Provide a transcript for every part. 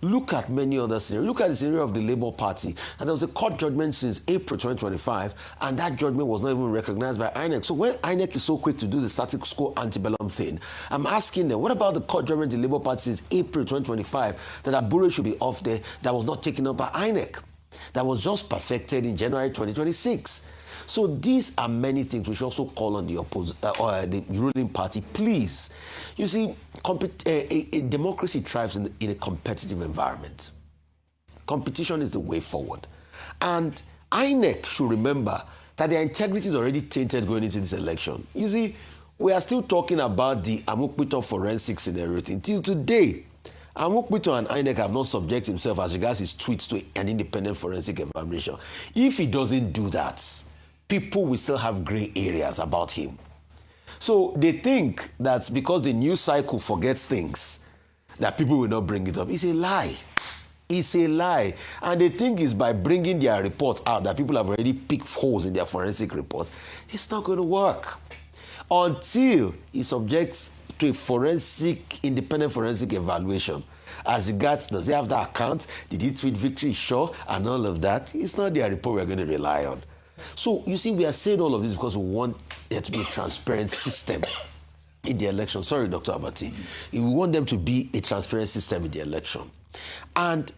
Look at many other scenarios. Look at the scenario of the Labour Party. And there was a court judgment since April 2025, and that judgment was not even recognized by INEC. So when INEC is so quick to do the status quo antebellum thing, I'm asking them, what about the court judgment in the Labour Party since April 2025 that Abure should be off there, that was not taken up by INEC, that was just perfected in January 2026? So these are many things we should also call on the the ruling party. Please, you see, a democracy thrives in a competitive environment. Competition is the way forward. And INEC should remember that their integrity is already tainted going into this election. You see, we are still talking about the Amukpito forensics scenario until today. Amukpito and INEC have not subjected himself as regards his tweets to an independent forensic evaluation. If he doesn't do that, people will still have gray areas about him. So they think that because the news cycle forgets things, that people will not bring it up. It's a lie. It's a lie. And they think it's by bringing their report out that people have already picked holes in their forensic reports. It's not going to work until he subjects to a independent forensic evaluation. As regards, does he have the account? Did he tweet Victory Shaw and all of that? It's not their report we're going to rely on. So, you see, we are saying all of this because we want there to be a transparent system in the election. Sorry, Dr. Abati. We want them to be a transparent system in the election. And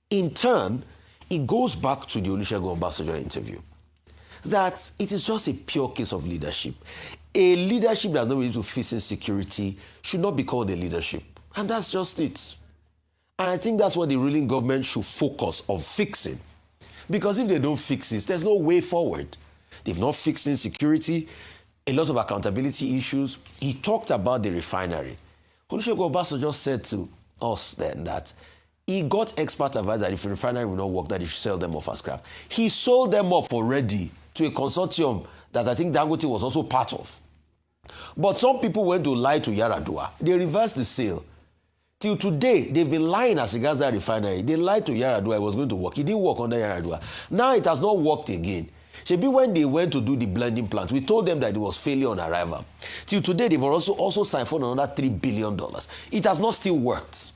in turn, it goes back to the Olusegun Obasanjo interview, that it is just a pure case of leadership. A leadership that is not able to fix insecurity should not be called a leadership. And that's just it. And I think that's what the ruling government should focus on fixing. Because if they don't fix this, there's no way forward. They've not fixed insecurity, a lot of accountability issues. He talked about the refinery. Olusegun Obasanjo said to us then that he got expert advice that if the refinery will not work, that he should sell them off as scrap. He sold them off already to a consortium that I think Dangote was also part of. But some people went to lie to Yaradua. They reversed the sale. Till today, they've been lying as regards that refinery. They lied to Yaradua it was going to work. It didn't work under Yaradua. Now it has not worked again. Maybe when they went to do the blending plant, we told them that it was failure on arrival. Till today, they've also signed for another $3 billion. It has not still worked.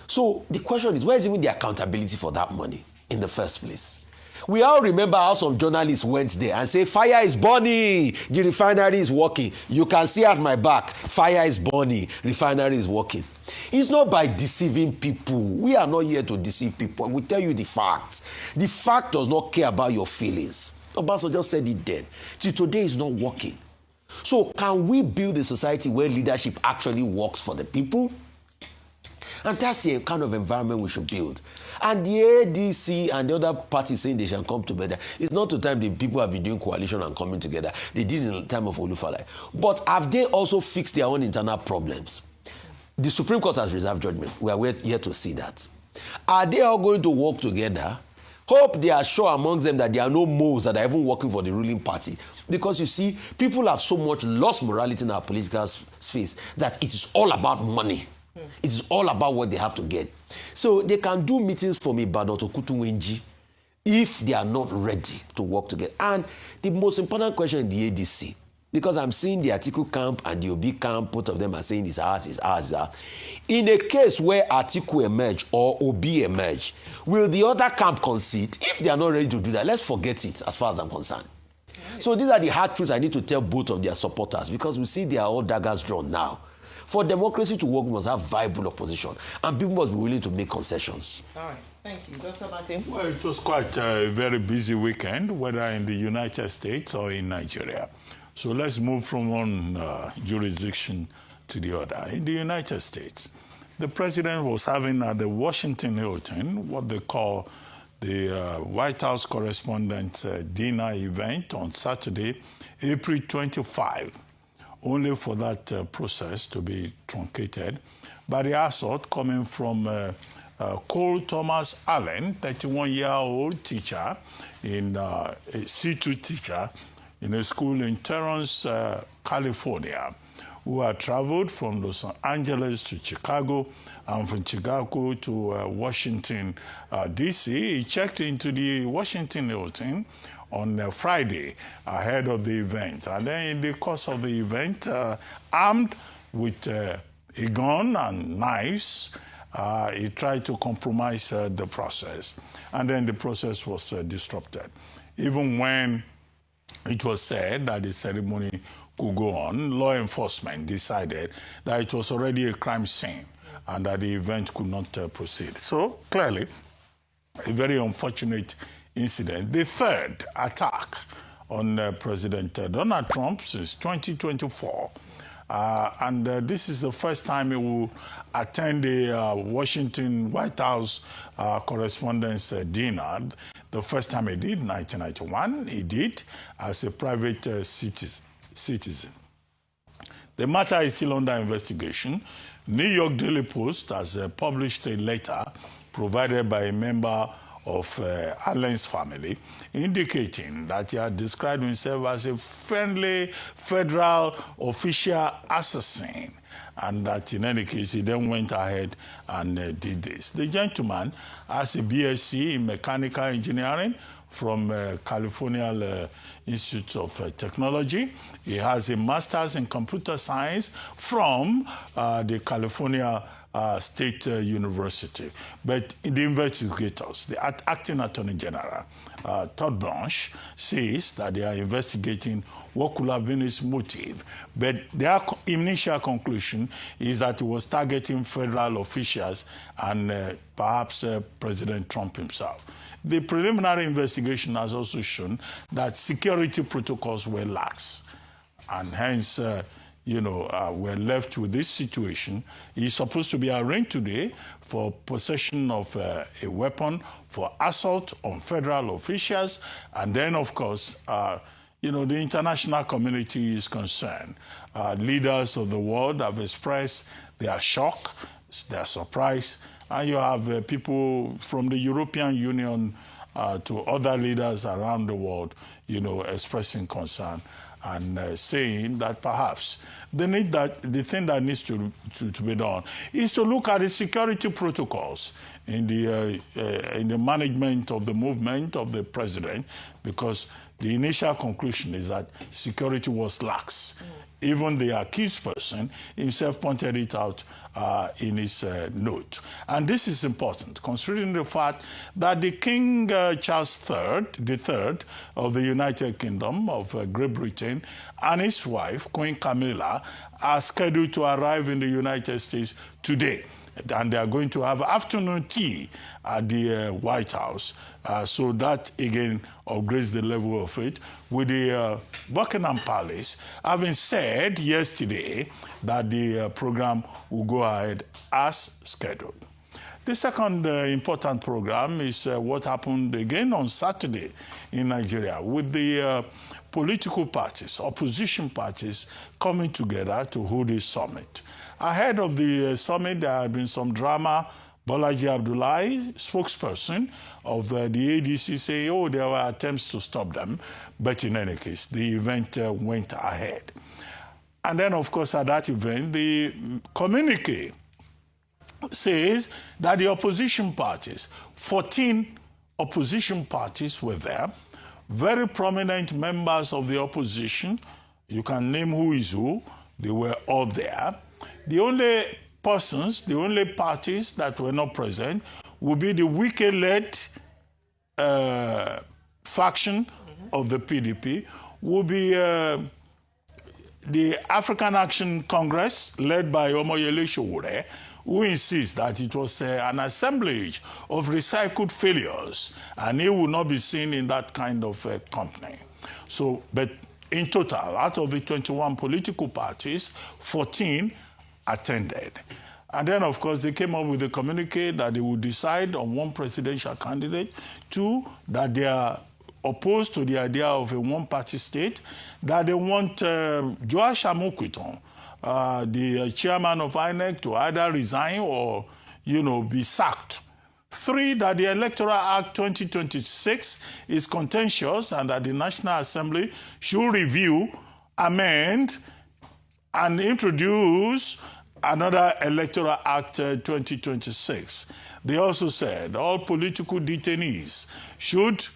So the question is, where is even the accountability for that money in the first place? We all remember how some journalists went there and say, fire is burning, the refinery is working. You can see at my back, fire is burning, refinery is working. It's not by deceiving people. We are not here to deceive people. We tell you the facts. The fact does not care about your feelings. Obasanjo just said it then. See, today is not working. So can we build a society where leadership actually works for the people? And that's the kind of environment we should build. And the ADC and the other parties saying they shall come together. It's not the time the people have been doing coalition and coming together. They did in the time of Olufalaye. But have they also fixed their own internal problems? The Supreme Court has reserved judgment. We are yet to see that. Are they all going to work together? Hope they are sure amongst them that there are no moles that are even working for the ruling party. Because you see, people have so much lost morality in our political space that it is all about money. It is all about what they have to get. So they can do meetings from Ibadan to Kutuwenji if they are not ready to work together. And the most important question in the ADC, because I'm seeing the Atiku camp and the Obi camp, both of them are saying it's ours, it's ours, it's ours. In a case where Atiku emerge or Obi emerge, will the other camp concede? If they are not ready to do that, let's forget it as far as I'm concerned. So these are the hard truths I need to tell both of their supporters, because we see they are all daggers drawn now. For democracy to work, we must have viable opposition, and people must be willing to make concessions. All right. Thank you. Dr. Basim? Well, it was quite a very busy weekend, whether in the United States or in Nigeria. So let's move from one jurisdiction to the other. In the United States, the president was having at the Washington Hilton what they call the White House Correspondent Dinner event on Saturday, April 25. Only for that process to be truncated by the assault coming from Cole Thomas Allen, 31-year-old teacher, a C2 teacher in a school in Torrance, California, who had traveled from Los Angeles to Chicago and from Chicago to Washington, D.C. He checked into the Washington Hilton on Friday ahead of the event. And then in the course of the event, armed with a gun and knives, He tried to compromise the process, and then the process was disrupted. Even when it was said that the ceremony could go on, law enforcement decided that it was already a crime scene and that the event could not proceed. So clearly, a very unfortunate incident. The third attack on President Donald Trump since 2024. This is the first time he will attend a Washington White House Correspondents' Dinner. The first time he did, 1991, he did as a private citizen. The matter is still under investigation. New York Daily Post has published a letter provided by a member of Allen's family, indicating that he had described himself as a friendly federal official assassin, and that in any case he then went ahead and did this. The gentleman has a BSc in mechanical engineering from California Institute of Technology. He has a master's in computer science from the California State University. But the investigators, the acting attorney general, Todd Blanche, says that they are investigating what could have been his motive. But their initial conclusion is that he was targeting federal officials and perhaps President Trump himself. The preliminary investigation has also shown that security protocols were lax, and hence we're left with this situation. He's supposed to be arraigned today for possession of a weapon, for assault on federal officials, and then, of course, the international community is concerned. Leaders of the world have expressed their shock, their surprise, and you have people from the European Union to other leaders around the world, expressing concern and saying that perhaps the thing that needs to be done is to look at the security protocols in the management of the movement of the president, because the initial conclusion is that security was lax. Even the accused person himself pointed it out in his note. And this is important, considering the fact that the King Charles III of the United Kingdom of Great Britain and his wife, Queen Camilla, are scheduled to arrive in the United States today. And they are going to have afternoon tea at the White House. So that, again, upgrades the level of it, with the Buckingham Palace having said yesterday that the program will go ahead as scheduled. The second important program is what happened again on Saturday in Nigeria, with the political parties, opposition parties, coming together to hold a summit. Ahead of the summit, there had been some drama. Bolaji Abdullahi, spokesperson of the ADC, say, there were attempts to stop them. But in any case, the event went ahead. And then, of course, at that event, the communique says that the opposition parties, 14 opposition parties were there, very prominent members of the opposition. You can name who is who. They were all there. The only persons, the only parties that were not present would be the Wike-led faction of the PDP, would be the African Action Congress, led by Omoyele Sowore, who insists that it was an assemblage of recycled failures, and he will not be seen in that kind of company. So, but in total, out of the 21 political parties, 14 attended. And then, of course, they came up with a communique that they would decide on one presidential candidate, two, that they are opposed to the idea of a one-party state, that they want Joash Amokuton, the chairman of INEC, to either resign or, be sacked. Three, that the Electoral Act 2026 is contentious and that the National Assembly should review, amend, and introduce another Electoral Act 2026. They also said all political detainees should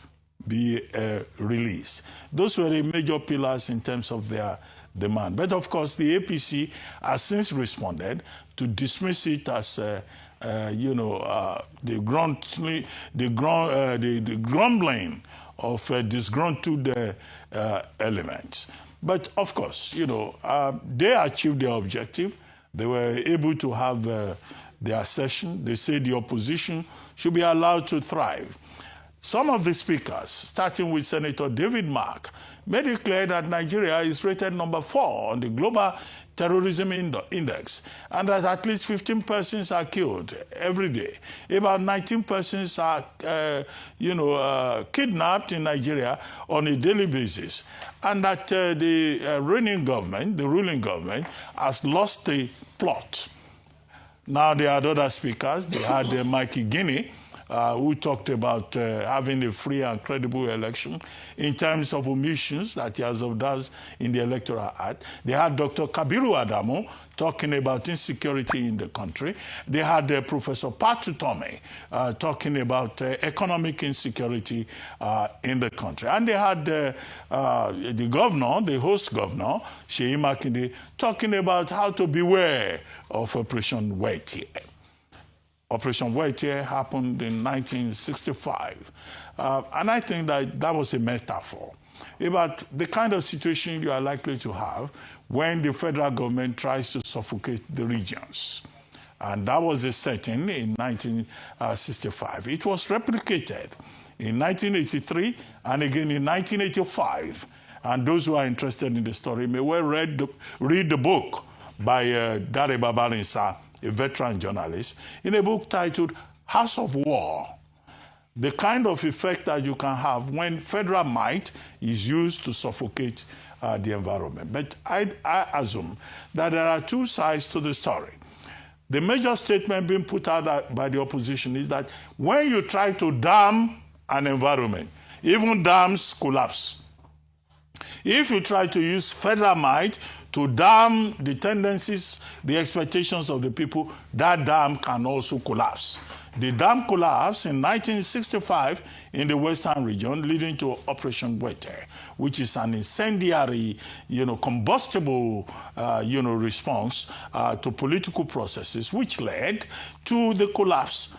be released. Those were the major pillars in terms of their demand. But of course, the APC has since responded to dismiss it as the grumbling of disgruntled elements. But of course, they achieved their objective. They were able to have their session. They say the opposition should be allowed to thrive. Some of the speakers, starting with Senator David Mark, made it clear that Nigeria is rated number 4 on the Global Terrorism Index, and that at least 15 persons are killed every day. About 19 persons are, kidnapped in Nigeria on a daily basis, and that the ruling government, has lost the plot. Now there are other speakers. They had Mikey Guinea, who talked about having a free and credible election in terms of omissions that he has observed in the Electoral Act. They had Dr. Kabiru Adamu talking about insecurity in the country. They had Professor Patu Tome talking about economic insecurity in the country. And they had the governor, the host governor, Seyi Makinde, talking about how to beware of Operation Waitie. Operation Waitie happened in 1965. And I think that was a metaphor about the kind of situation you are likely to have when the federal government tries to suffocate the regions. And that was a setting in 1965. It was replicated in 1983 and again in 1985. And those who are interested in the story may well read the book by Dare Babarinsa, a veteran journalist, in a book titled House of War, the kind of effect that you can have when federal might is used to suffocate the environment. But I assume that there are two sides to the story. The major statement being put out by the opposition is that when you try to dam an environment, even dams collapse. If you try to use federal might to dam the tendencies, the expectations of the people, that dam can also collapse. The dam collapsed in 1965 in the western region, leading to Operation Waitie, which is an incendiary, combustible, response to political processes, which led to the collapse,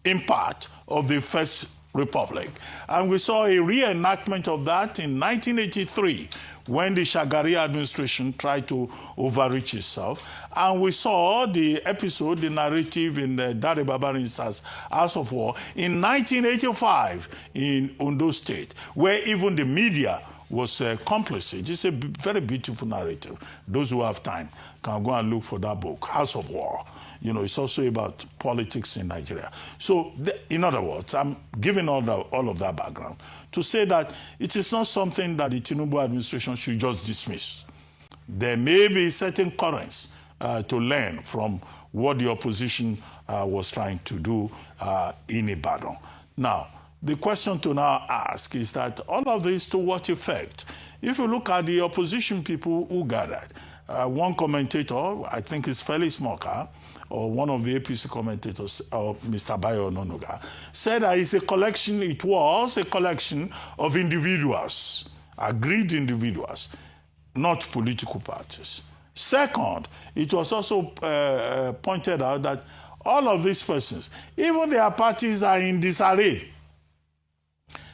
in part, of the First Republic. And we saw a reenactment of that in 1983, when the Shagari administration tried to overreach itself. And we saw the episode, the narrative in Dare Babarinsa's House of War in 1985 in Ondo State, where even the media was complicit. It's a very beautiful narrative. Those who have time can go and look for that book, House of War. It's also about politics in Nigeria. So, in other words, I'm giving all of that background to say that it is not something that the Tinubu administration should just dismiss. There may be certain currents to learn from what the opposition was trying to do in Ibadan. Now, the question to now ask is that all of this to what effect? If you look at the opposition people who gathered, one commentator, I think it's Felix Moka, or one of the APC commentators, Mr. Bayo Ononuga, said that it was a collection of individuals, agreed individuals, not political parties. Second, it was also pointed out that all of these persons, even their parties are in disarray.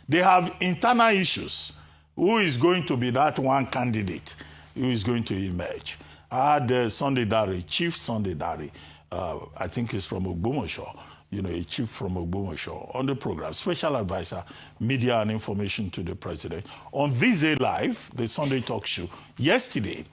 They have internal issues. Who is going to be that one candidate who is going to emerge? I had Sunday Dari, Chief Sunday Dari, I think he's from Ogbomoso, a chief from Ogbomoso, on the program, special advisor, media and information to the president, on This Day Live, the Sunday talk show, yesterday.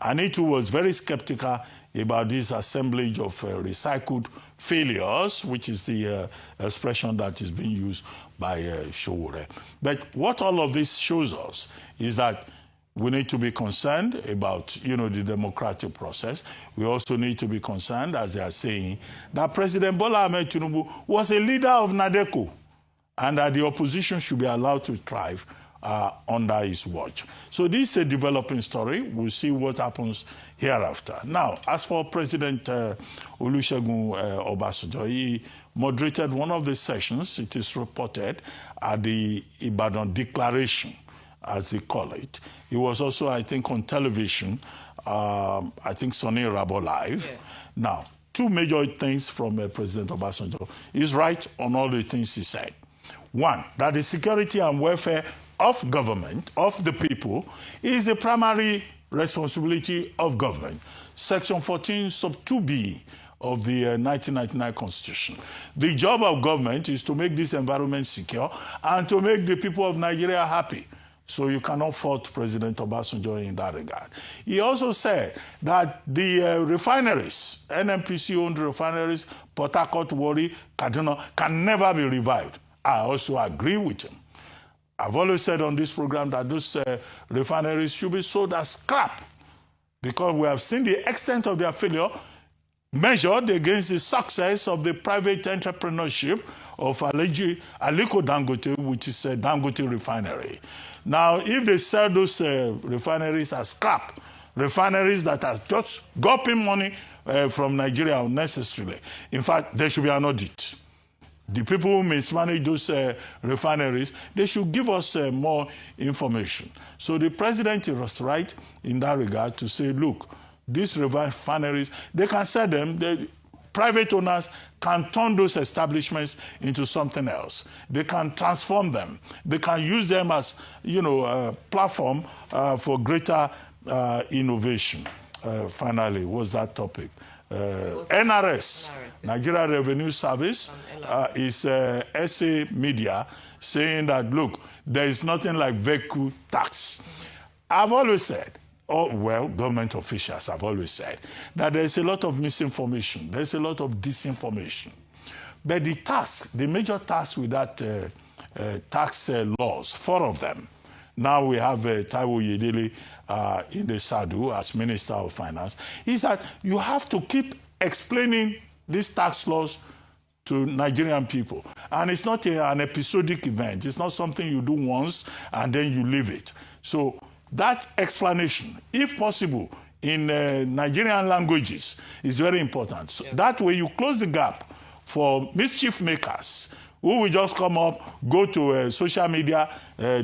And it was very skeptical about this assemblage of recycled failures, which is the expression that is being used by Showore. But what all of this shows us is that we need to be concerned about, the democratic process. We also need to be concerned, as they are saying, that President Bola Ahmed Tinubu was a leader of NADECO, and that the opposition should be allowed to thrive under his watch. So this is a developing story. We'll see what happens hereafter. Now, as for President Olusegun Obasanjo, he moderated one of the sessions, it is reported, at the Ibadan Declaration, as they call it. He was also, I think, on television, I think Sonny Rabo Live. Yes. Now, two major things from President Obasanjo. He's right on all the things he said. One, that the security and welfare of government, of the people, is a primary responsibility of government. Section 14, sub 2B of the 1999 Constitution. The job of government is to make this environment secure and to make the people of Nigeria happy. So you cannot fault President Obasanjo in that regard. He also said that the refineries, NNPC-owned refineries, Port Harcourt, Warri, Kaduna, can never be revived. I also agree with him. I've always said on this program that those refineries should be sold as scrap because we have seen the extent of their failure measured against the success of the private entrepreneurship of Aliko Dangote, which is a Dangote refinery. Now, if they sell those refineries as scrap, refineries that are just gulping money from Nigeria unnecessarily, in fact, there should be an audit. The people who mismanage those refineries, they should give us more information. So the president was right in that regard to say, look, these refineries, they can sell them. The private owners can turn those establishments into something else. They can transform them. They can use them as, a platform for greater innovation. Finally, what's that topic? NRS, Nigeria Revenue Service, is SA Media saying that, look, there is nothing like vehicle tax. I've always said, government officials have always said that there's a lot of misinformation, there's a lot of disinformation. But the major task with that tax laws, 4 of them. Now we have Taiwo Yedele in the Sadu as Minister of Finance, is that you have to keep explaining these tax laws to Nigerian people. And it's not an episodic event. It's not something you do once and then you leave it. So that explanation, if possible, in Nigerian languages is very important. So that way you close the gap for mischief makers who will just come up, go to social media,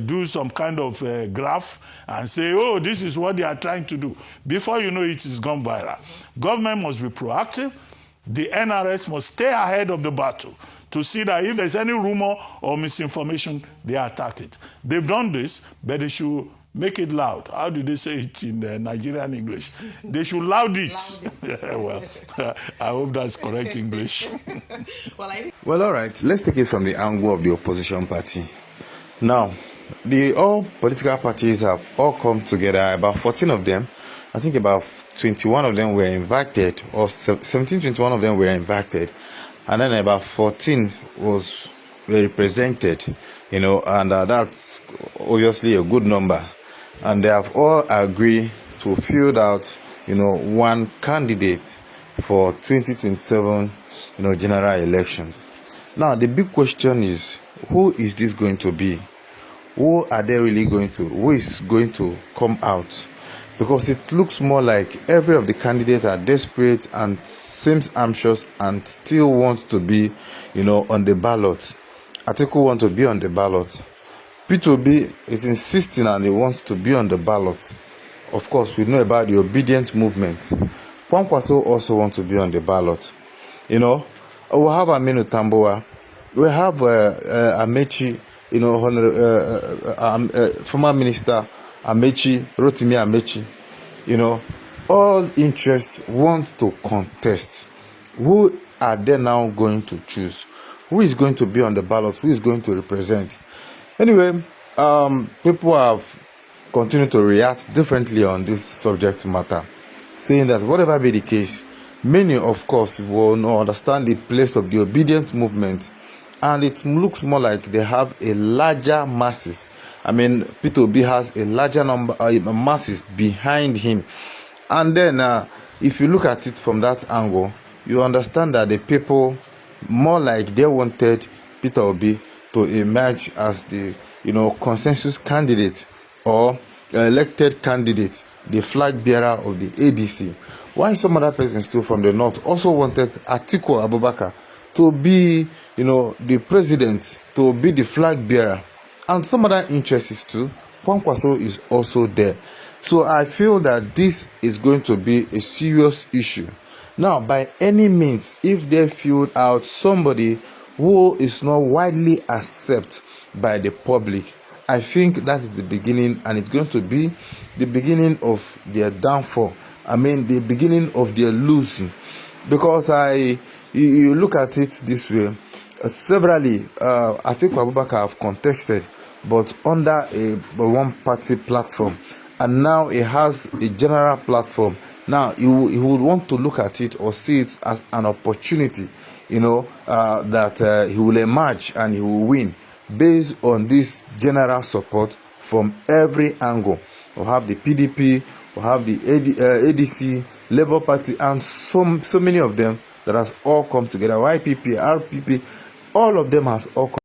do some kind of graph and say, oh, this is what they are trying to do. Before you know it, it's gone viral. Government must be proactive. The NRS must stay ahead of the battle to see that if there's any rumor or misinformation, they attack it. They've done this, but they should make it loud. How do they say it in Nigerian English? They should loud it. Well, I hope that's correct English. Well, all right. Let's take it from the angle of the opposition party. Now, all political parties have all come together, about 14 of them. I think about 21 of them were invited, or 17, 21 of them were invited. And then about 14 were represented, and that's obviously a good number. And they have all agreed to field out, one candidate for 2027, general elections. Now, the big question is, who is this going to be? Who are they really going to? Who is going to come out? Because it looks more like every of the candidates are desperate and seems anxious and still wants to be, on the ballot. Atiku wants to be on the ballot. P2B is insisting and he wants to be on the ballot. Of course, we know about the obedient movement. Kwankwaso also wants to be on the ballot. We have Aminu Tambuwal. We have Amaechi, former minister Amaechi, Rotimi Amaechi. All interests want to contest. Who are they now going to choose? Who is going to be on the ballot? Who is going to represent? Anyway, people have continued to react differently on this subject matter, saying that whatever be the case, many, of course, will not understand the place of the obedient movement, and it looks more like they have a larger masses. I mean, P2B has a larger number masses behind him. And then, if you look at it from that angle, you understand that the people, more like they wanted Peter Obi to emerge as the, consensus candidate or elected candidate, the flag bearer of the ADC. While some other persons too from the north also wanted Atiku Abubakar to be, the president, to be the flag bearer. And some other interests too. Kwankwaso is also there. So I feel that this is going to be a serious issue. Now, by any means, if they field out somebody who is not widely accepted by the public, I think that is the beginning, and it's going to be the beginning of their downfall. I mean, the beginning of their losing. Because you look at it this way, severally, Atiku Abubakar have contested, but under a one-party platform, and now he has a general platform. Now he would want to look at it or see it as an opportunity, that he will emerge and he will win based on this general support from every angle. We'll have the PDP, we'll have the ADC, Labour Party, and so many of them that has all come together. YPP, RPP, all of them has all come